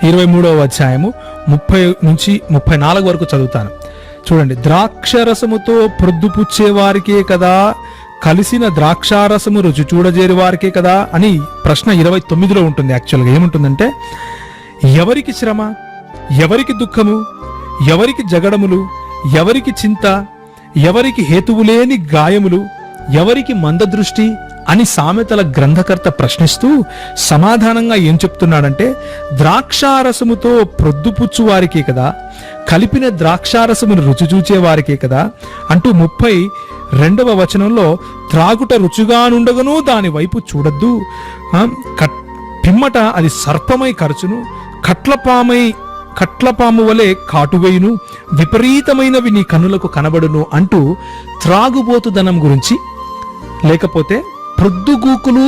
23వ అధ్యాయము 30-34 వరకు చదువుతాను. చూడండి. ద్రాక్షరసముతో ప్రొద్దుపుచ్చే వారికే కదా, కలిసిన ద్రాక్షారసము రుచి చూడజేరి వారికే కదా అని ప్రశ్న 29లో ఉంటుంది. యాక్చువల్గా ఏముంటుందంటే, ఎవరికి శ్రమ, ఎవరికి దుఃఖము, ఎవరికి జగడములు, ఎవరికి చింత, ఎవరికి హేతువులేని గాయములు, ఎవరికి మందదృష్టి అని సామెతల గ్రంథకర్త ప్రశ్నిస్తూ సమాధానంగా ఏం చెప్తున్నాడంటే, ద్రాక్షారసముతో ప్రొద్దుపుచ్చు వారికే కదా, కలిపిన ద్రాక్షారసమును రుచి చూచే వారికే కదా అంటూ 32వ వచనంలో, త్రాగుట రుచిగానుండగను దాని వైపు చూడద్దు, పిమ్మట అది సర్పమై కరచును, కట్లపాము వలె కాటువేయును, విపరీతమైనవి నీ కన్నులకు కనబడును అంటూ త్రాగుబోతుదనం గురించి, లేకపోతే ప్రొద్దుగూకులు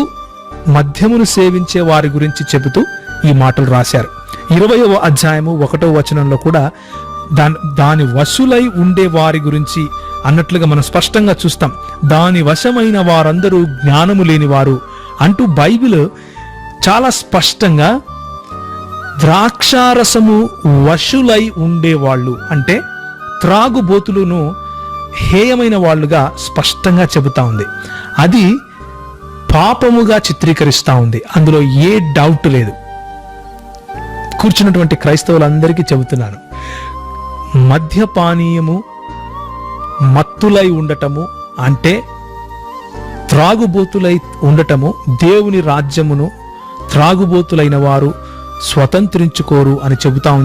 మద్యమును సేవించే వారి గురించి చెబుతూ ఈ మాటలు రాశారు. 20వ అధ్యాయము 1వ వచనంలో కూడా దాని వశులై ఉండే వారి గురించి అన్నట్లుగా మనం స్పష్టంగా చూస్తాం. దాని వశమైన వారందరూ జ్ఞానము లేని వారు అంటూ బైబిల్ చాలా స్పష్టంగా ద్రాక్షారసము వశులై ఉండేవాళ్ళు అంటే త్రాగుబోతులను హేయమైన వాళ్ళుగా స్పష్టంగా చెబుతా ఉంది. అది పాపముగా చిత్రీకరిస్తూ ఉంది. అందులో ఏ డౌట్ లేదు. కూర్చున్నటువంటి క్రైస్తవులందరికీ చెబుతున్నాను, మద్యపానీయము మత్తులై ఉండటము అంటే త్రాగుబోతులై ఉండటము, దేవుని రాజ్యమును త్రాగుబోతులైన వారు స్వతంత్రించుకోరు అని చెబుతా ఉంది.